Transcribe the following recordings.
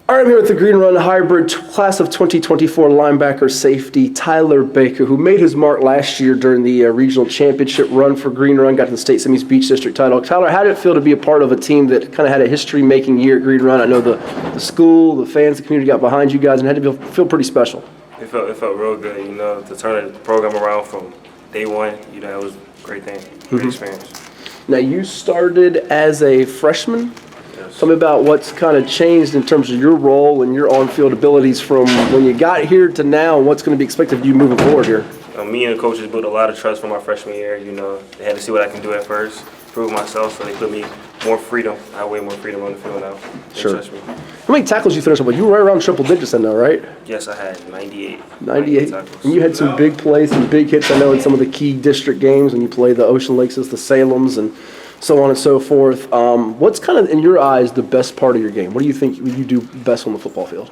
All right, I'm here with the Green Run Hybrid class of 2024 linebacker safety Tyler Baker, who made his mark last year during the regional championship run for Green Run, got to the State Semis Beach District title. Tyler, how did it feel to be a part of a team that kind of had a history-making year at Green Run? I know the school, the fans, the community got behind you guys and had to feel pretty special. It felt real good, to turn the program around from day one. It was a great thing, great experience. Now, you started as a freshman. Yes. Tell me about what's kind of changed in terms of your role and your on-field abilities from when you got here to now, and what's going to be expected of you moving forward here. Me and the coaches built a lot of trust from my freshman year. They had to see what I can do at first, prove myself, so they put me more freedom. I have way more freedom on the field now. They Sure. trust me. How many tackles you finished up with? You were right around triple digits then, though, right? Yes, I had 98. 98. tackles. And you had some big plays, some big hits, I know, in some of the key district games when you played the Ocean Lakes, the Salems, and so on and so forth. What's kind of, in your eyes, the best part of your game? What do you think you do best on the football field?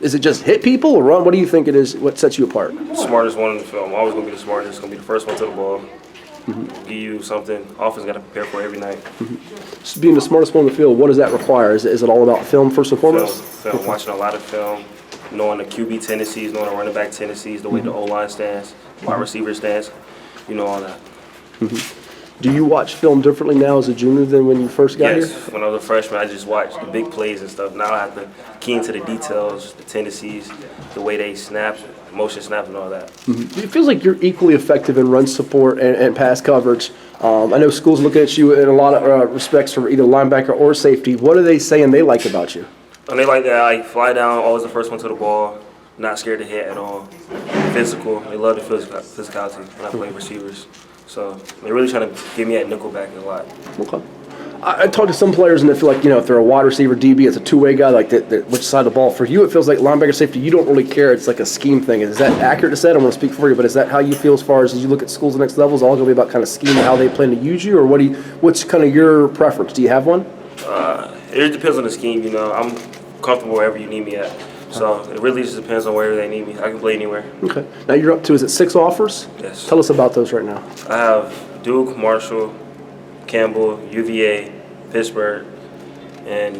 Is it just hit people or run? What do you think it is? What sets you apart? Smartest one in the field. I'm always going to be the smartest. Going to be the first one to the ball. Give you something offense got to prepare for every night. Just being the smartest one in the field, what does that require? Is it all about film first and foremost? Film. Watching a lot of film, knowing the QB tendencies, knowing the running back tendencies, the way the O-line stands, wide receiver stands, all that. Do you watch film differently now as a junior than when you first got here? Yes, when I was a freshman, I just watched the big plays and stuff. Now I have to key into the details, the tendencies, the way they snap, motion snap, and all that. It feels like you're equally effective in run support and pass coverage. I know schools look at you in a lot of respects for either linebacker or safety. What are they saying they like about you? And they like that I fly down, always the first one to the ball, not scared to hit at all. Physical, they love the physicality when I play receivers. So they're really trying to get me at nickelback a lot. Okay. I talk to some players and they feel like, if they're a wide receiver, DB, it's a two-way guy, like which side of the ball. For you, it feels like linebacker safety, you don't really care. It's like a scheme thing. Is that accurate to say? I don't want to speak for you, but is that how you feel as far as you look at schools the next level? Is it all going to be about kind of scheme and how they plan to use you? Or what's kind of your preference? Do you have one? It depends on the scheme, I'm comfortable wherever you need me at. So it really just depends on wherever they need me. I can play anywhere. Okay. Now you're up to, is it 6 offers? Yes. Tell us about those right now. I have Duke, Marshall, Campbell, UVA, Pittsburgh, and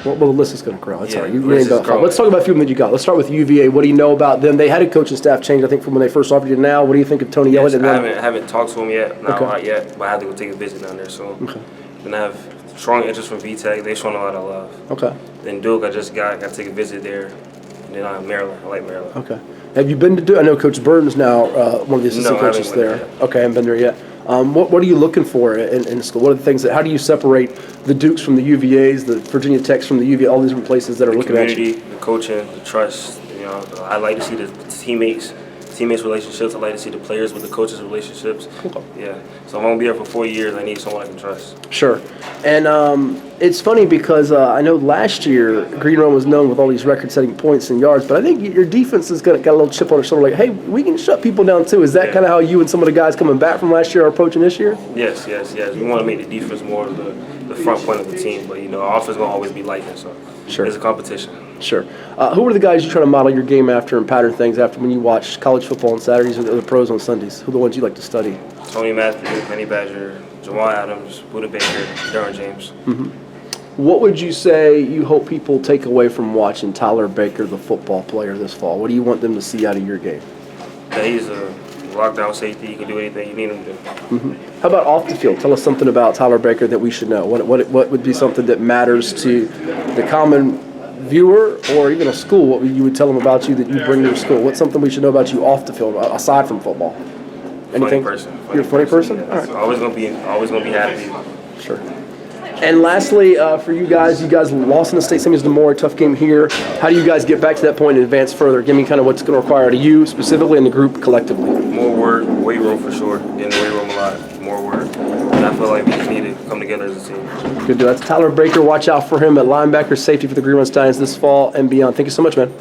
Well, the list is going to grow. That's all right. the list is growing. Let's talk about a few of them that you got. Let's start with UVA. What do you know about them? They had a coaching staff change, I think, from when they first offered you to now. What do you think of Tony Elliott? I haven't talked to him yet, not a lot yet, but I have to go take a visit down there soon. Okay. Then I have strong interest from VTech. They've shown a lot of love. Okay. Then Duke, I just got to take a visit there. And then I have Maryland. I like Maryland. Okay. Have you been to Duke? I know Coach Burton's now one of the assistant No, I haven't coaches been there. there yet. Okay, I haven't been there yet. What are you looking for in school? What are the things how do you separate the Dukes from the UVAs, the Virginia Techs from the UVA, all these different places that are looking at you? The community, the coaching, the trust. I like to see the teammates relationships. I like to see the players with the coaches' relationships. Okay. Yeah. So if I'm gonna be here for 4 years, I need someone I can trust. Sure. And it's funny because I know last year Green Run was known with all these record-setting points and yards, but I think your defense has got a little chip on their shoulder, like, hey, we can shut people down too. Is that kind of how you and some of the guys coming back from last year are approaching this year? Yes. We want to make the defense more of the front point of the team, but our offense gonna always be like that. So Sure. It's a competition. Sure. Who are the guys you try to model your game after and pattern things after when you watch college football on Saturdays or the pros on Sundays? Who are the ones you like to study? Tony Matthews, Penny Badger, Jamal Adams, Buda Baker, Darren James. What would you say you hope people take away from watching Tyler Baker, the football player, this fall? What do you want them to see out of your game? That he's a lockdown safety. He can do anything you need him to do. How about off the field? Tell us something about Tyler Baker that we should know. What would be something that matters to the common viewer or even a school? What you would tell them about you that you bring to your school? What's something we should know about you off the field aside from football? Anything? Funny person. You're a funny person? Yes. All right. Always gonna be happy. Sure. And lastly, for you guys lost in the state semis to Moore, tough game here. How do you guys get back to that point and advance further? Give me kind of what's going to require out of you specifically and the group collectively. More work, weight room for sure. Get in the weight room a lot. More work. And I feel like we just need to come together as a team. Good deal. That's Tyler Baker. Watch out for him at linebacker safety for the Green Run Stallions this fall and beyond. Thank you so much, man.